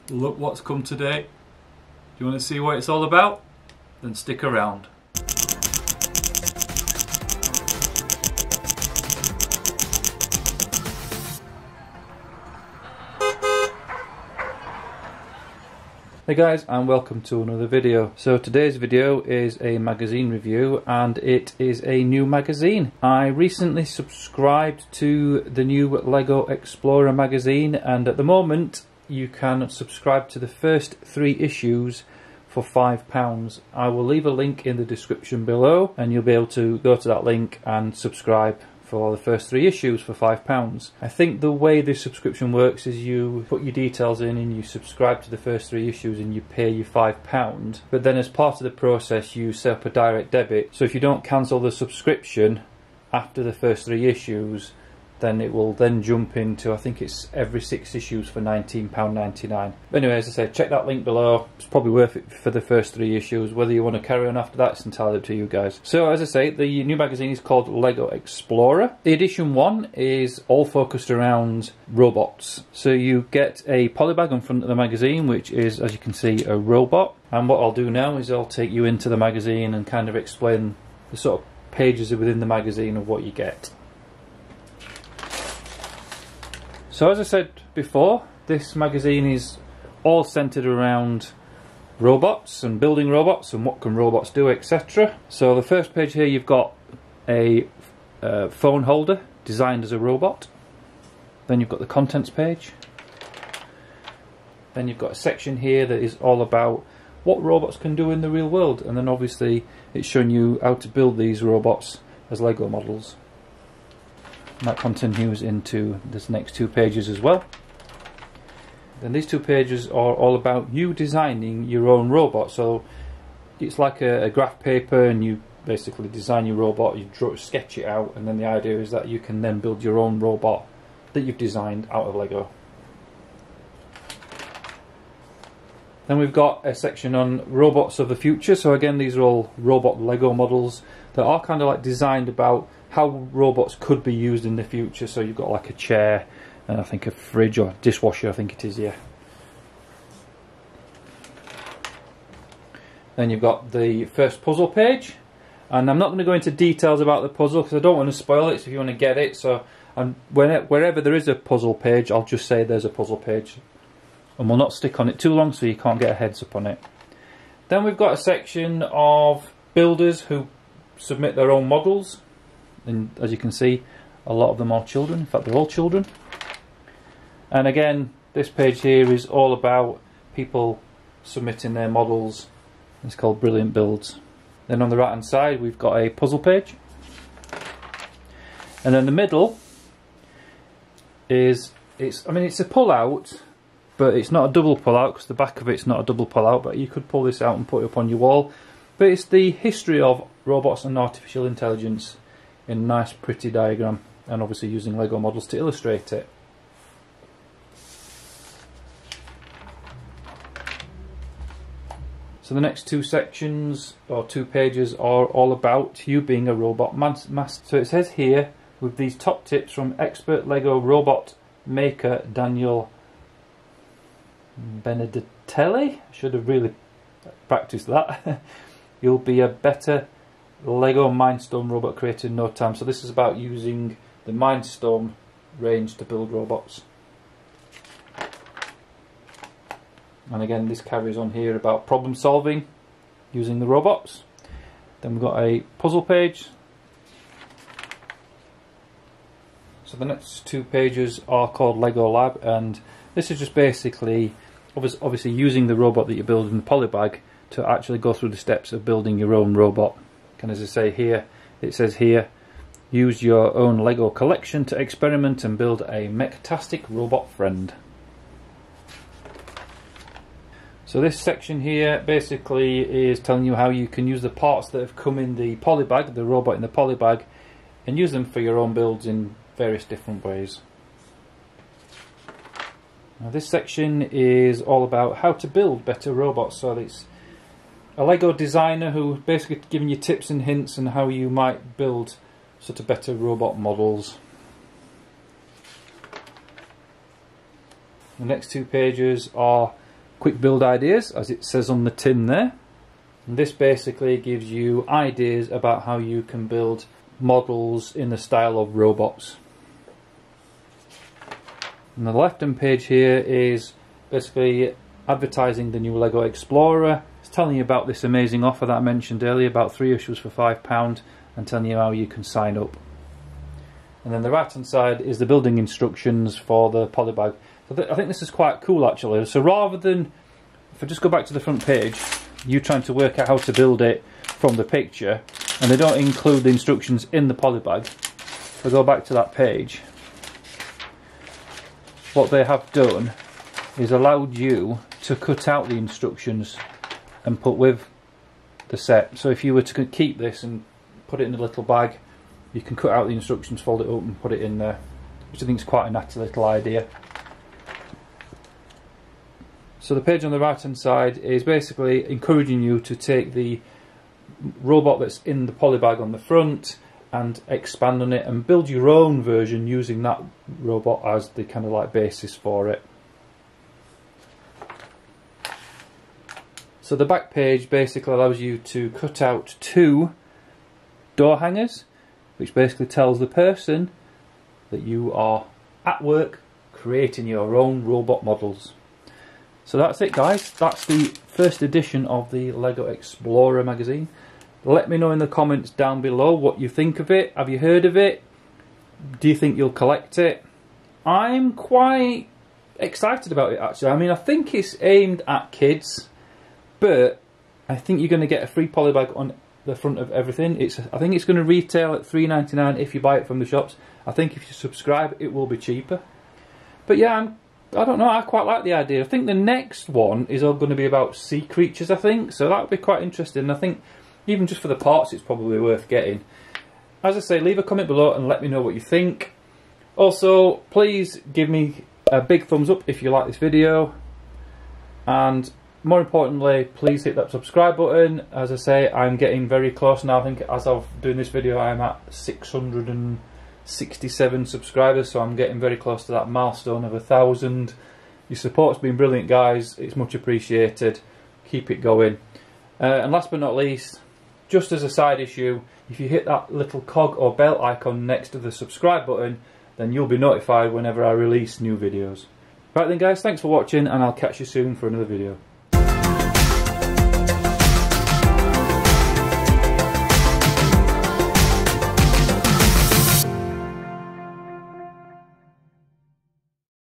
Look what's come today. Do you want to see what it's all about? Then stick around. Hey guys, and welcome to another video. So today's video is a magazine review, and it is a new magazine. I recently subscribed to the new LEGO Explorer magazine, and at the moment you can subscribe to the first 3 issues for £5. I will leave a link in the description below and you'll be able to go to that link and subscribe for the first 3 issues for £5. I think the way this subscription works is you put your details in and you subscribe to the first 3 issues and you pay your £5, but then as part of the process you set up a direct debit, so if you don't cancel the subscription after the first 3 issues, then it will then jump into, I think it's every 6 issues for £19.99. But anyway, as I said, check that link below. It's probably worth it for the first 3 issues. Whether you want to carry on after that, it's entirely up to you guys. So as I say, the new magazine is called LEGO Explorer. The edition 1 is all focused around robots. So you get a polybag on front of the magazine, which is, as you can see, a robot. And what I'll do now is I'll take you into the magazine and kind of explain the sort of pages within the magazine of what you get. So as I said before, this magazine is all centered around robots and building robots and what can robots do, etc. So the first page here, you've got a phone holder designed as a robot. Then you've got the contents page. Then you've got a section here that is all about what robots can do in the real world, and then obviously it's showing you how to build these robots as Lego models. And that continues into this next 2 pages as well. Then these 2 pages are all about you designing your own robot. So it's like a graph paper, and you basically design your robot, you sketch it out, and then the idea is that you can then build your own robot that you've designed out of Lego. Then we've got a section on robots of the future. So again, these are all robot Lego models that are kind of like designed about how robots could be used in the future. So you've got like a chair, and I think a fridge or dishwasher, I think it is, yeah. Then you've got the first puzzle page, and I'm not going to go into details about the puzzle because I don't want to spoil it, so if you want to get it, so wherever there is a puzzle page, I'll just say there's a puzzle page, and we'll not stick on it too long so you can't get a heads up on it. Then we've got a section of builders who submit their own models. And as you can see, a lot of them are children. In fact, they're all children. And again, this page here is all about people submitting their models. It's called Brilliant Builds. Then on the right hand side, we've got a puzzle page. And then the middle is, it's a pull out, but it's not a double pull out because the back of it's not a double pull out, but you could pull this out and put it up on your wall. But it's the history of robots and artificial intelligence in a nice pretty diagram, and obviously using Lego models to illustrate it. So the next 2 sections or 2 pages are all about you being a robot master. So it says here, with these top tips from expert Lego robot maker Daniel Beneditelli, I should have really practiced that, you'll be a better Lego Mindstorm robot created in no time. So this is about using the Mindstorm range to build robots. And again, this carries on here about problem solving using the robots. Then we've got a puzzle page. So the next 2 pages are called Lego Lab, and this is just basically obviously using the robot that you build in the polybag to actually go through the steps of building your own robot. And as I say here, it says here, use your own Lego collection to experiment and build a mech-tastic robot friend. So this section here basically is telling you how you can use the parts that have come in the polybag, the robot in the polybag, and use them for your own builds in various different ways. Now this section is all about how to build better robots. So it's a Lego designer who basically giving you tips and hints on how you might build sort of better robot models. The next 2 pages are quick build ideas, as it says on the tin there. And this basically gives you ideas about how you can build models in the style of robots. And the left hand page here is basically advertising the new Lego Explorer. It's telling you about this amazing offer that I mentioned earlier, about 3 issues for £5, and telling you how you can sign up. And then the right hand side is the building instructions for the polybag. So I think this is quite cool actually. So rather than, if I just go back to the front page, you trying to work out how to build it from the picture, and they don't include the instructions in the polybag. If I go back to that page, what they have done is allowed you to cut out the instructions and put with the set. So if you were to keep this and put it in a little bag, you can cut out the instructions, fold it up and put it in there, which I think is quite a natty little idea. So the page on the right hand side is basically encouraging you to take the robot that's in the polybag on the front and expand on it and build your own version using that robot as the kind of like basis for it. So the back page basically allows you to cut out 2 door hangers, which basically tells the person that you are at work creating your own robot models. So that's it guys, that's the first edition of the Lego Explorer magazine. Let me know in the comments down below what you think of it. Have you heard of it? Do you think you'll collect it? I'm quite excited about it actually. I mean, I think it's aimed at kids, but I think you're going to get a free polybag on the front of everything. I think it's going to retail at £3.99 if you buy it from the shops. I think if you subscribe it will be cheaper. But yeah, I don't know, I quite like the idea. I think the next one is all going to be about sea creatures, I think, so that would be quite interesting. I think even just for the parts it's probably worth getting. As I say, leave a comment below and let me know what you think. Also, please give me a big thumbs up if you like this video, and more importantly, please hit that subscribe button. As I say, I'm getting very close now. I think as of doing this video I'm at 667 subscribers, so I'm getting very close to that milestone of 1,000. Your support's been brilliant guys, it's much appreciated. Keep it going. And last but not least, just as a side issue, if you hit that little cog or bell icon next to the subscribe button, then you'll be notified whenever I release new videos. Right then guys, thanks for watching and I'll catch you soon for another video.